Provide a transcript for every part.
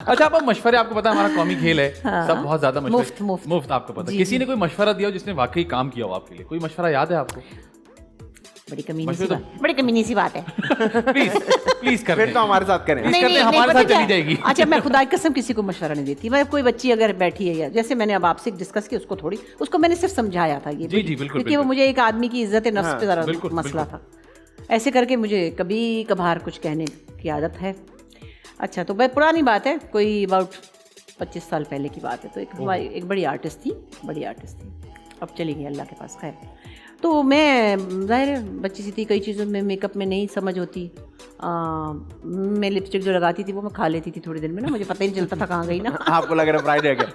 अच्छा, आप मशवरे, आपको पता है हमारा कौमी खेल है, सब बहुत ज्यादा मशवरे मुफ्त आपको पता है। किसी ने कोई मशवरा दिया हो जिसने वाकई काम किया हो आपके लिए, कोई मशवरा याद है आपको? बड़ी कमीनी सी बात है। प्लीज कर फिर तो हमारे साथ करें। हमारे साथ चली जाएगी। अच्छा, मैं खुदा की कसम किसी को मशवरा नहीं देती। मैं कोई बच्ची अगर बैठी है, या जैसे मैंने अब आपसे डिस्कस किया, उसको मैंने सिर्फ समझाया था ये, जी बिल्कुल, क्योंकि वो मुझे एक आदमी की इज्जत नफ्स पे जरा मसला था। ऐसे करके मुझे कभी कभार कुछ कहने की आदत है। अच्छा, तो बहुत पुरानी बात है, कोई अबाउट 25 साल पहले की बात है। तो एक बड़ी आर्टिस्ट थी, अब चली गई अल्लाह के पास, खैर। तो मैं ज़ाहिर है बच्ची सी थी, कई चीज़ों में मेकअप में नहीं समझ होती। मैं लिपस्टिक जो लगाती थी वो मैं खा लेती थी थोड़ी देर में ना, मुझे पता ही नहीं चलता था कहाँ गई ना। आपको लग रहा है फ्राइडे क्या?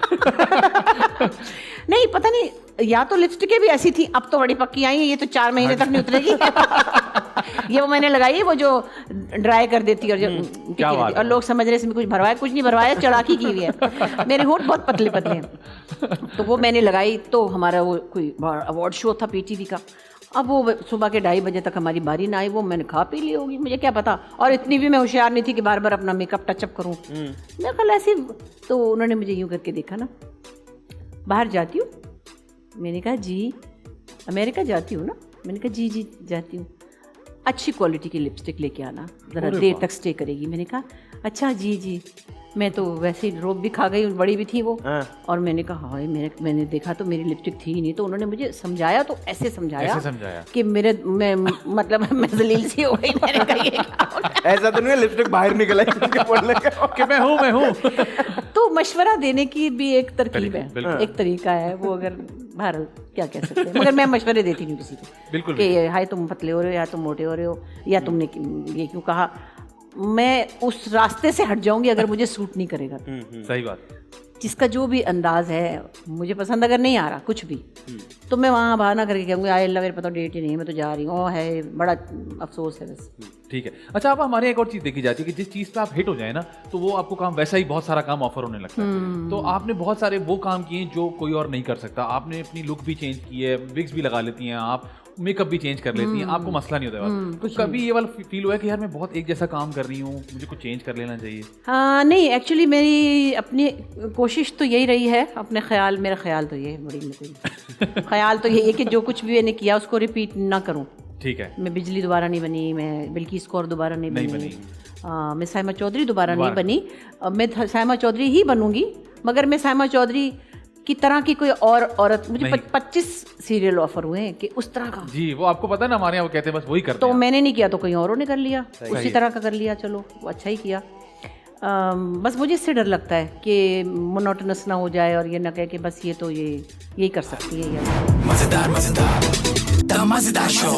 नहीं, पता नहीं, या तो लिपस्टिकें भी ऐसी थी, अब तो बड़ी पक्की आई है, ये तो 4 महीने तक नहीं उतरेगी। ये वो मैंने लगाई है, वो जो ड्राई कर देती है और लोग समझ रहे इसमें कुछ भरवाया, कुछ नहीं भरवाया, चढ़ाकी की हुई है। मेरे होंठ बहुत पतले पतले हैं। तो वो मैंने लगाई, तो हमारा वो कोई अवार्ड शो था पीटीवी का। अब वो सुबह के 2:30 बजे तक हमारी बारी ना आई, वो मैंने खा पी ली होगी, मुझे क्या पता। और इतनी भी मैं होशियार नहीं थी कि बार बार अपना मेकअप टचअप करूँ। मैं कल ऐसे, तो उन्होंने मुझे यूँ करके देखा ना, बाहर जाती हूँ? मैंने कहा जी। अमेरिका जाती हूँ ना? मैंने कहा जी जाती हूँ। अच्छी क्वालिटी की लिपस्टिक लेके आना, ज़रा देर तक स्टे करेगी। मैंने कहा अच्छा जी। मैं तो वैसे ही रोब भी खा गई, बड़ी भी थी वो। और मैंने कहा हाय, मैंने देखा तो मेरी लिपस्टिक थी ही नहीं। तो उन्होंने मुझे समझाया, तो ऐसे समझाया कि मैं मतलब मैं जलील सी हो गई। मैंने कहा ऐसा तो नहीं है लिपस्टिक बाहर निकल आई बोलने का कि मैं हूँ। तो मशवरा देने की भी एक तरकीब है, एक तरीका है वो। अगर बहरहाल क्या कह सकते हैं, मगर मैं मशवरे देती नहीं किसी को बिल्कुल कि हाय तुम पतले हो रहे हो, या तुम मोटे हो रहे हो, या तुमने ये क्यों कहा। मैं उस रास्ते से हट जाऊंगी अगर मुझे सूट नहीं करेगा। सही बात। जिसका जो भी अंदाज है मुझे पसंद अगर नहीं आ रहा कुछ भी, तो मैं वहाँ बहाना करके कहूँगी आए अल्लाह मेरे पता डेट ही नहीं है, मैं तो जा रही हूँ। है बड़ा अफसोस है बस। ठीक है। अच्छा, आप हमारे एक और चीज़ देखी जाती है कि जिस चीज़ पे आप हिट हो जाए ना, तो वो आपको काम वैसा ही बहुत सारा काम ऑफर होने लगता है। तो आपने बहुत सारे वो काम किए जो कोई और नहीं कर सकता। आपने अपनी लुक भी चेंज की है, विग्स भी लगा लेती हैं आप, मेकअप भी चेंज कर लेती हैं, आपको मसला नहीं होता। तो कभी ये वाला फील हुआ है कि यार मैं बहुत एक जैसा काम कर रही हूँ, मुझे कुछ चेंज कर लेना चाहिए? हाँ, नहीं, एक्चुअली मेरी अपनी कोशिश तो यही रही है। अपने ख्याल, मेरा ख्याल तो ये बड़ी ख्याल तो ये है कि जो कुछ भी मैंने किया उसको रिपीट ना करूँ। ठीक है। मैं बिजली दोबारा नहीं बनी, मैं बिल्किस कौर दोबारा नहीं बनी, मैं साइमा चौधरी दोबारा नहीं बनी। मैं साइमा चौधरी ही बनूंगी, मगर मैं साइमा चौधरी की तरह की कोई और औरत। मुझे 25 सीरियल ऑफर हुए हैं कि उस तरह का। जी, वो आपको पता है ना, हमारे यहाँ वो कहते हैं बस वही करते तो हैं। मैंने नहीं किया तो कहीं औरों ने कर लिया, उसी तरह का कर लिया, चलो वो अच्छा ही किया। बस मुझे इससे डर लगता है कि मोनोटोनस ना हो जाए और ये ना कहे कि बस ये तो यही कर सकती है। मजेदार मजेदार मजेदार शो।